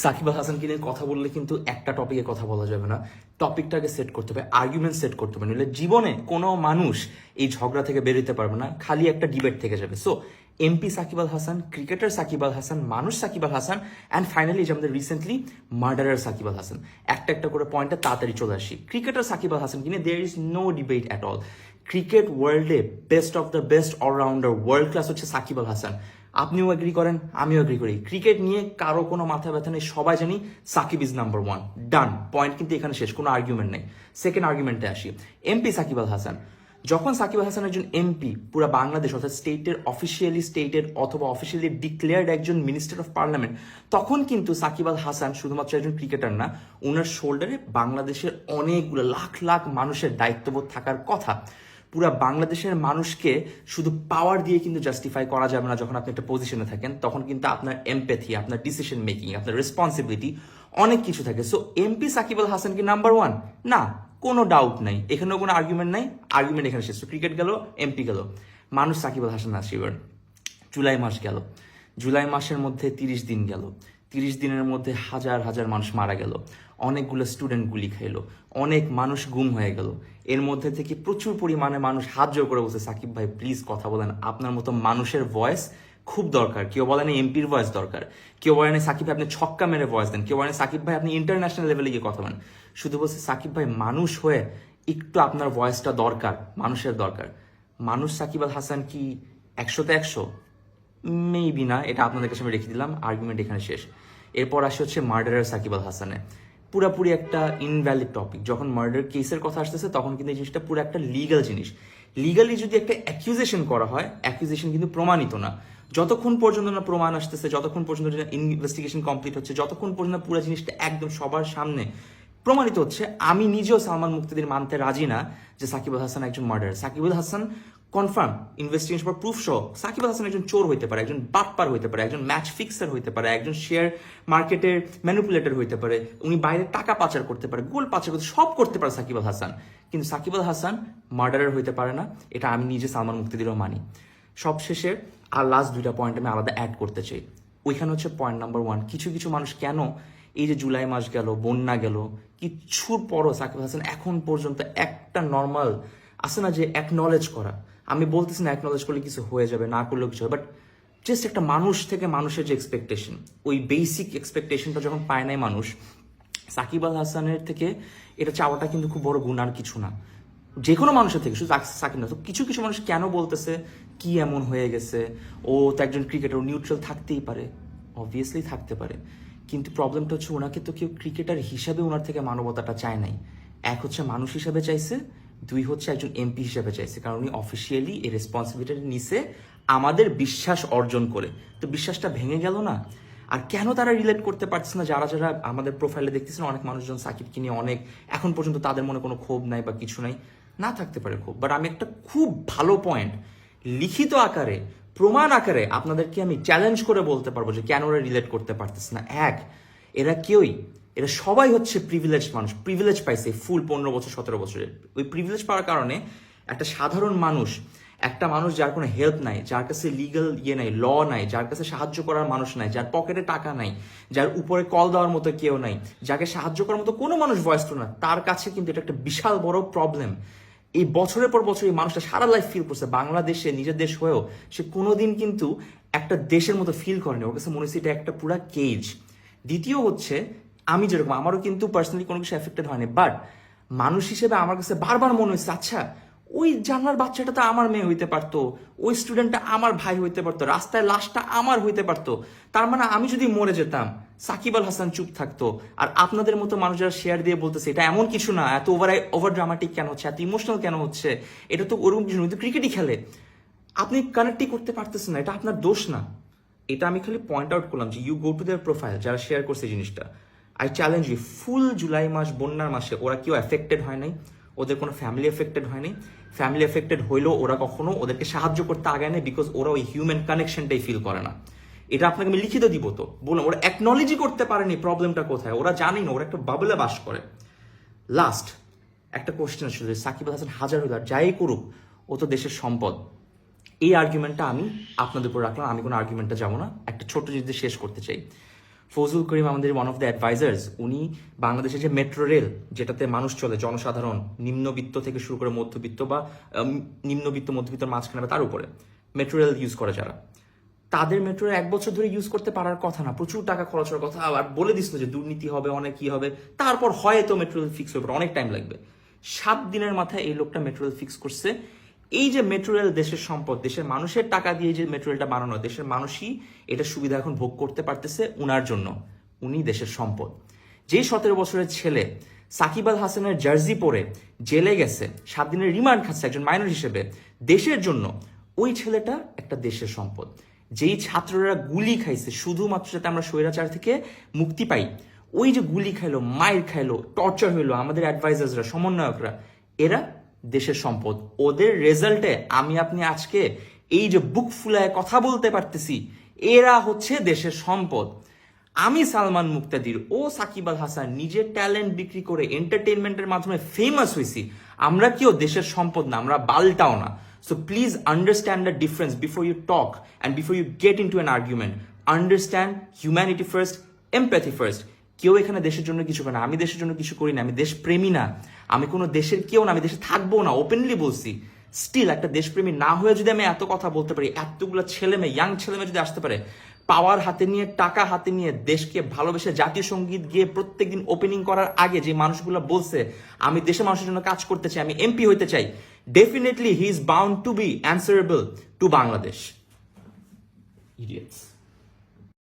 সাকিব আল হাসানকে নিয়ে কথা বললে কিন্তু একটা টপিকে কথা বলা যাবে না, টপিকটাকে সেট করতে হবে, আর্গুমেন্ট সেট করতে হবে, নইলে জীবনে কোনো মানুষ এই ঝগড়া থেকে বেরোতে পারবে না, খালি একটা ডিবেট থেকে যাবে। So MP Shakib Al Hasan, cricketer Shakib Al Hasan, মানুষ সাকিব আল হাসান, অ্যান্ড ফাইনালি যে আমাদের রিসেন্টলি মার্ডারার সাকিব আল হাসান। একটা একটা করে পয়েন্টে তাড়াতাড়ি চলে আসি। ক্রিকেটার সাকিব আল হাসান কিনে there is no debate at all. Cricket ওয়ার্ল্ডে best of the best all rounder, world class হচ্ছে সাকিব আল হাসান। আপনিও এগ্রি করেন, আমিও এগ্রি করি। ক্রিকেট নিয়ে কারো কোনো মাথা ব্যথা নেই, সবাই জানি Shakib is number one. Done, point কিন্তু এখানে শেষ, কোনো আর্গুমেন্ট নেই। সেকেন্ড আর্গুমেন্টে আসি, এমপি সাকিব আল হাসান। যখন সাকিব আল হাসান একজন এমপি, পুরো বাংলাদেশ অর্থাৎ স্টেটের অথবা অফিসিয়ালি ডিক্লেয়ার্ড একজন মিনিস্টার অফ পার্লামেন্ট, তখন কিন্তু সাকিব আল হাসান শুধুমাত্র একজন ক্রিকেটার না, ওনার শোল্ডারে বাংলাদেশের অনেকগুলো লাখ লাখ মানুষের দায়িত্ববোধ থাকার কথা। পুরা বাংলাদেশের মানুষকে শুধু পাওয়ার দিয়ে কিন্তু জাস্টিফাই করা যাবে না। যখন আপনি একটা পজিশনে থাকেন তখন কিন্তু আপনার এমপ্যাথি, আপনার ডিসিশন মেকিং, আপনার রেসপন্সিবিলিটি অনেক কিছু থাকে। সো এমপি সাকিব আল হাসান কি নাম্বার ওয়ান? না, কোনো ডাউট নাই, এখানেও কোনো আর্গুমেন্ট নাই। আর্গুমেন্ট এখানে শেষ। ক্রিকেট গেল, এমপি গেল, মানুষ সাকিব আল হাসান আসিবার। জুলাই মাস গেল, জুলাই মাসের মধ্যে 30 দিন গেল, 30 দিনের মধ্যে হাজার হাজার মানুষ মারা গেল, অনেকগুলো স্টুডেন্ট গুলি খাইলো, অনেক মানুষ গুম হয়ে গেল। এর মধ্যে থেকে প্রচুর পরিমাণে মানুষ হাত জোর করে বলছে, সাকিব ভাই প্লিজ কথা বলেন, আপনার মতো মানুষের ভয়েস খুব দরকার। কেউ বলেন এমপির ভয়েস দরকার, কেউ বলেন সাকিব ভাই আপনি ছক্কা মেরে ভয়েস দেন, কেউ বলেন সাকিব ভাই আপনি ইন্টারন্যাশনাল লেভেলে গিয়ে কথা বলেন। শুধু বলছে সাকিব ভাই মানুষ হয়ে একটু আপনার ভয়েসটা দরকার, মানুষের দরকার। মানুষ সাকিব আল হাসান কি 100-তে 100? মেবি না, এটা আপনাদের কাছে আমি রেখে দিলাম। আর্গুমেন্ট এখানে শেষ। এরপর আসে হচ্ছে মার্ডারার সাকিব আল হাসানে। পুরাপুরি একটা ইনভ্যালিড টপিক। যখন মার্ডার কেসের কথা আসতেছে তখন কিন্তু এই জিনিসটা পুরো একটা লিগাল জিনিস। লিগালি যদি একটা অ্যাকিউজেশন করা হয়, অ্যাকিউজেশন কিন্তু প্রমাণিত না। যতক্ষণ পর্যন্ত না প্রমাণ আসতেছে, যতক্ষণ পর্যন্ত ইনভেস্টিগেশন কমপ্লিট হচ্ছে, যতক্ষণ পর্যন্ত পুরো জিনিসটা একদম সবার সামনে প্রমাণিত হচ্ছে, আমি নিজেও সালমান মুক্তিদির মানতে রাজি না যে সাকিব আল হাসান একজন murder. Shakib Al Hasan confirm investigation পর প্রুফ সহ সাকিব আল হাসান একজন চোর হইতে পারে, একজন বাটপার হইতে পারে, একজন ম্যাচ ফিক্সার হইতে পারে, একজন শেয়ার মার্কেটের ম্যানিপুলেটর হইতে পারে, উনি বাইরে টাকা পাচার করতে পারে, গোল পাচার করতে, সব করতে পারে সাকিব আল হাসান। কিন্তু সাকিব আল হাসান মার্ডারার হইতে পারে না, এটা আমি নিজে সালমান মুক্তিদিরও মানি। সবশেষে আর লাস্ট দুইটা পয়েন্ট আমি আলাদা অ্যাড করতে চাই। ওইখানে হচ্ছে পয়েন্ট নাম্বার ওয়ান, কিছু কিছু মানুষ কেন এই যে জুলাই মাস গেল, বন্যা গেল, কিছুর পরও সাকিব হাসান এখন পর্যন্ত একটা নর্মাল আছে না যে অ্যাকনলেজ করা। আমি বলতেছি না অ্যাকনলেজ করলে কিছু হয়ে যাবে, না করলেও কিছু হবে, বাট জাস্ট একটা মানুষ থেকে মানুষের যে এক্সপেকটেশন, ওই বেসিক এক্সপেকটেশনটা যখন পায় নাই মানুষ, সাকিব আল হাসানের থেকে এটা চাওয়াটা কিন্তু খুব বড় গুণ আর কিছু না। যে কোনো মানুষের থেকে, শুধু সাকিব না। তো কিছু কিছু মানুষ কেন বলতেছে কি এমন হয়ে গেছে, ও তো একজন ক্রিকেটার, নিউট্রাল থাকতেই পারে, অবভিয়াসলি থাকতে পারে, কিন্তু প্রবলেমটা হচ্ছে ওনাকে তো কেউ ক্রিকেটার হিসাবে ওনার থেকে মানবতাটা চায় নাই। এক হচ্ছে মানুষ হিসাবে চাইছে, দুই হচ্ছে একজন এমপি হিসাবে চাইছে, কারণ উনি অফিসিয়ালি এই রেসপন্সিবিলিটি নিছে আমাদের বিশ্বাস অর্জন করে। তো বিশ্বাসটা ভেঙে গেল না। আর কেন তারা রিলেট করতে পারছে না, যারা যারা আমাদের প্রোফাইলে দেখতেছেন অনেক মানুষজন সাকিবকে নিয়ে অনেক, এখন পর্যন্ত তাদের মনে কোনো ক্ষোভ নাই বা কিছু নাই, না থাকতে পারে ক্ষোভ, বাট আমি একটা খুব ভালো পয়েন্ট লিখিত আকারে, প্রমাণ আকারে আপনাদেরকে আমি চ্যালেঞ্জ করে বলতে পারবো যে কেন ওরা রিলেট করতে পারতেছে না। এক, এরা সবাই হচ্ছে প্রিভিলেজ মানুষ, প্রিভিলেজ পাইছে ফুল 15 বছর 17 বছরের। ওই প্রিভিলেজ পাওয়ার কারণে একটা সাধারণ মানুষ, একটা মানুষ যার কোনো হেল্প নাই, যার কাছে লিগাল নাই, ল নাই, যার কাছে সাহায্য করার মানুষ নাই, যার পকেটে টাকা নাই, যার উপরে কল দেওয়ার মতো কেউ নাই, যাকে সাহায্য করার মতো কোনো মানুষ ভয়েস তো না, তার কাছে কিন্তু এটা একটা বিশাল বড় প্রবলেম। এই বছরের পর বছর এই মানুষটা সারা লাইফ ফিল করছে, বাংলাদেশে নিজের দেশ হয়েও সে কোনোদিন কিন্তু একটা দেশের মতো ফিল করেনি। ওর কাছে মনে হচ্ছে এটা একটা পুরা কেজ। দ্বিতীয় হচ্ছে, আমি যেরকম, আমারও কিন্তু পার্সোনালি কোনো কিছু এফেক্টেড হয়নি, বাট মানুষ হিসেবে আমার কাছে বারবার মনে হয়েছে, আচ্ছা ওই জানলার বাচ্চাটা তো আমার মেয়ে হইতে পারতো, ওই স্টুডেন্টটা আমার ভাই হইতে পারতো, রাস্তায় লাশটা আমার হইতে পারতো। তার মানে আমি যদি মরে যেতাম, সাকিব আল হাসান চুপ থাকতো, আর আপনাদের মতো মানুষ যারা শেয়ার দিয়ে বলতেছে এটা এমন কিছু না, এত ওভার ড্রামাটিক কেন হচ্ছে, এত ইমোশনাল কেন হচ্ছে, এটা তো ওরকম কিছু নয়, তো ক্রিকেটই খেলে, আপনি কানেক্টই করতে পারতেছেন না, এটা আপনার দোষ না। এটা আমি খালি পয়েন্ট আউট করলাম যে you go to their profile, যারা শেয়ার করছে এই জিনিসটা, আই চ্যালেঞ্জ ইউ, ফুল জুলাই মাস বন্যার মাসে ওরা কেউ এফেক্টেড হয় নাই, ওদের কোনো ফ্যামিলি এফেক্টেড হয়নি। ফ্যামিলি এফেক্টেড হইলেও ওরা কখনো ওদেরকে সাহায্য করতে আগায় না, বিকজ ওরা ওই হিউম্যান কানেকশনটাই ফিল করে না। এটা আপনাকে আমি লিখিত দিব, তো বললাম ওরা অ্যাকনলেজই করতে পারেনি প্রবলেমটা কোথায়, ওরা জানি না, ওরা একটা বাবলে বাস করে। লাস্ট একটা কোশ্চেন ছিল, সাকিব আল হাসান হাজার যাই করুক, ও তো দেশের সম্পদ। এই আর্গুমেন্টটা আমি আপনাদের উপর রাখলাম, আমি কোনো আর্গুমেন্টটা যাবো না, একটা ছোট জিনিস দিয়ে শেষ করতে চাই। ফজলুল করিম আমাদের ওয়ান অফ দ্য অ্যাডভাইজার্স, উনি বাংলাদেশের যে মেট্রো রেল যেটাতে মানুষ চলে, জনসাধারণ নিম্নবিত্ত থেকে শুরু করে মধ্যবিত্ত বা নিম্নবিত্ত মধ্যবিত্তর মাঝখানে বা তার উপরে মেট্রো রেল ইউজ করে যারা, তাদের মেট্রো 1 বছর ধরে ইউজ করতে পারার কথা না, প্রচুর টাকা খরচ হওয়ার কথা, আর বলে দিছিল যে দুর্নীতি হবে, অনেক কি হবে, তারপর হয়তো মেট্রো রেল ফিক্স হবে, অনেক টাইম লাগবে। 7 দিনের মাথায় এই লোকটা মেট্রো রেল ফিক্স করছে। এই যে মেট্রো রেল দেশের সম্পদ, দেশের মানুষের টাকা দিয়ে যে মেট্রো রেলটা বানানো, দেশের মানুষই এটা সুবিধা এখন ভোগ করতে পারতেছে উনার জন্য, উনি দেশের সম্পদ। যেই 17 বছরের ছেলে সাকিব আল হাসানের জার্সি পরে জেলে গেছে, 7 দিনের রিমান্ড খাচ্ছে একজন মাইনর হিসেবে দেশের জন্য, ওই ছেলেটা একটা দেশের সম্পদ। যেই ছাত্ররা গুলি খাইছে শুধুমাত্র যাতে আমরা স্বৈরাচার থেকে মুক্তি পাই, ওই যে গুলি খাইলো, মাইর খাইলো, টর্চার হইলো, আমাদের অ্যাডভাইজার্সরা, সমন্বয়করা, এরা দেশের সম্পদ। ওদের রেজাল্টে আমি আপনি আজকে এই যে বুক ফুলায় কথা বলতে পারতেছি, এরা হচ্ছে দেশের সম্পদ। আমি সালমান মুক্তাদির ও সাকিব আল হাসান নিজের ট্যালেন্ট বিক্রি করে এন্টারটেনমেন্টের মাধ্যমে ফেমাস হয়েছি, আমরা কেউ দেশের সম্পদ না, আমরা বালটাও না। So please understand the difference before you talk and before you get into an argument. Understand humanity first, empathy first. কেউ এখানে দেশের জন্য কিছু করে না, আমি দেশের জন্য কিছু করি না, আমি দেশপ্রেমী না, আমি কোনো দেশের কেউ না, আমি দেশে থাকবো না, ওপেনলি বলছি। স্টিল একটা দেশপ্রেমী না হয়ে যদি আমি এত কথা বলতে পারি, এতগুলো ছেলে মেয়ে, ইয়াং ছেলে মেয়ে যদি আসতে পারে, পাওয়ার হাতে নিয়ে, টাকা হাতে নিয়ে, দেশকে ভালোবেসে জাতীয় সঙ্গীত গিয়ে প্রত্যেকদিন ওপেনিং করার আগে যে মানুষগুলো বলছে আমি দেশের মানুষের জন্য কাজ করতে চাই, আমি এমপি হইতে চাই, definitely he is bound to be answerable to Bangladesh. Idiots.